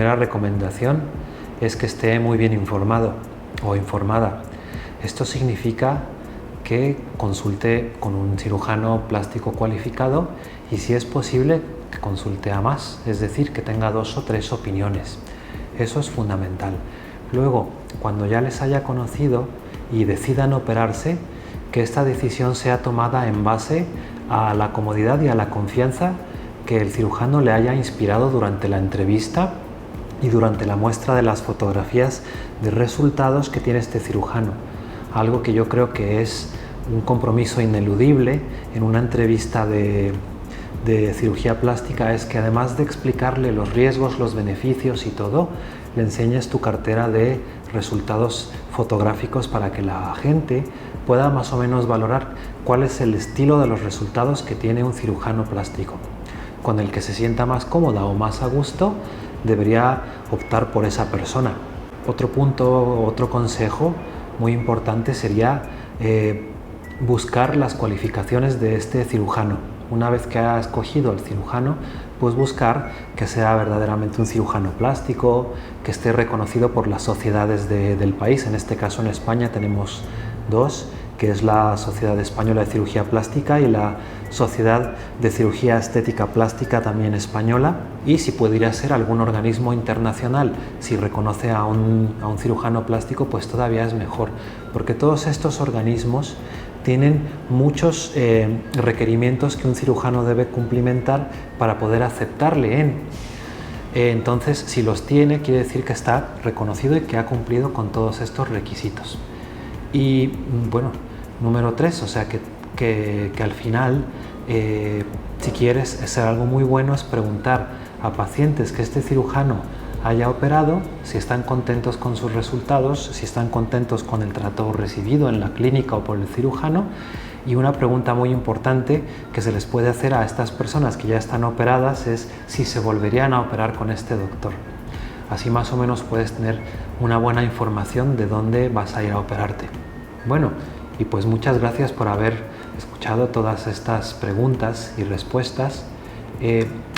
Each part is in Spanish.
primera recomendación es que esté muy bien informado o informada. Esto significa que consulte con un cirujano plástico cualificado y, si es posible, que consulte a más, es decir, que tenga 2 o 3 opiniones. Eso es fundamental. Luego, cuando ya les haya conocido y decidan operarse, que esta decisión sea tomada en base a la comodidad y a la confianza que el cirujano le haya inspirado durante la entrevista y durante la muestra de las fotografías de resultados que tiene este cirujano. Algo que yo creo que es un compromiso ineludible en una entrevista de cirugía plástica, es que además de explicarle los riesgos, los beneficios y todo, le enseñes tu cartera de resultados fotográficos para que la gente pueda más o menos valorar cuál es el estilo de los resultados que tiene un cirujano plástico. Con el que se sienta más cómoda o más a gusto, debería optar por esa persona. Otro punto, otro consejo muy importante sería buscar las cualificaciones de este cirujano. Una vez que ha escogido el cirujano, pues buscar que sea verdaderamente un cirujano plástico, que esté reconocido por las sociedades del país. En este caso, en España tenemos 2, que es la Sociedad Española de Cirugía Plástica y la Sociedad de Cirugía Estética Plástica, también española. Y si pudiera ser algún organismo internacional, si reconoce a un cirujano plástico, pues todavía es mejor, porque todos estos organismos tienen muchos requerimientos que un cirujano debe cumplimentar para poder aceptarle entonces, si los tiene, quiere decir que está reconocido y que ha cumplido con todos estos requisitos. Y bueno, número 3, o sea que al final, si quieres hacer algo muy bueno, es preguntar a pacientes que este cirujano haya operado si están contentos con sus resultados, si están contentos con el trato recibido en la clínica o por el cirujano. Y una pregunta muy importante que se les puede hacer a estas personas que ya están operadas es si se volverían a operar con este doctor. Así más o menos puedes tener una buena información de dónde vas a ir a operarte. Bueno, y pues muchas gracias por haber escuchado todas estas preguntas y respuestas.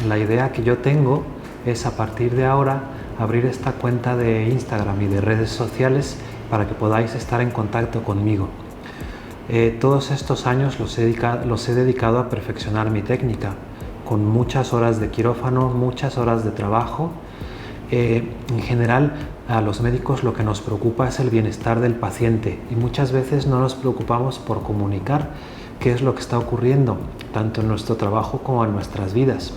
La idea que yo tengo es, a partir de ahora, abrir esta cuenta de Instagram y de redes sociales para que podáis estar en contacto conmigo. Todos estos años los he dedicado a perfeccionar mi técnica, con muchas horas de quirófano, muchas horas de trabajo. En general, a los médicos lo que nos preocupa es el bienestar del paciente, y muchas veces no nos preocupamos por comunicar qué es lo que está ocurriendo, tanto en nuestro trabajo como en nuestras vidas.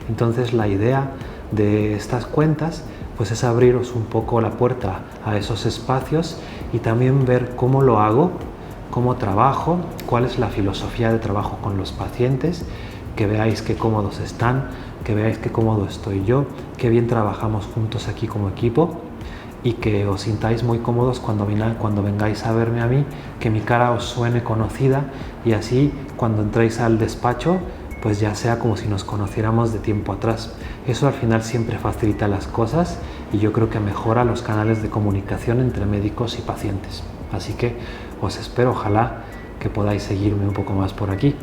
Entonces, la idea de estas cuentas pues es abriros un poco la puerta a esos espacios y también ver cómo lo hago, cómo trabajo, cuál es la filosofía de trabajo con los pacientes, que veáis qué cómodos están, que veáis qué cómodo estoy yo, qué bien trabajamos juntos aquí como equipo, y que os sintáis muy cómodos cuando vengáis a verme a mí, que mi cara os suene conocida, y así cuando entréis al despacho pues ya sea como si nos conociéramos de tiempo atrás. Eso al final siempre facilita las cosas y yo creo que mejora los canales de comunicación entre médicos y pacientes. Así que os espero, ojalá que podáis seguirme un poco más por aquí.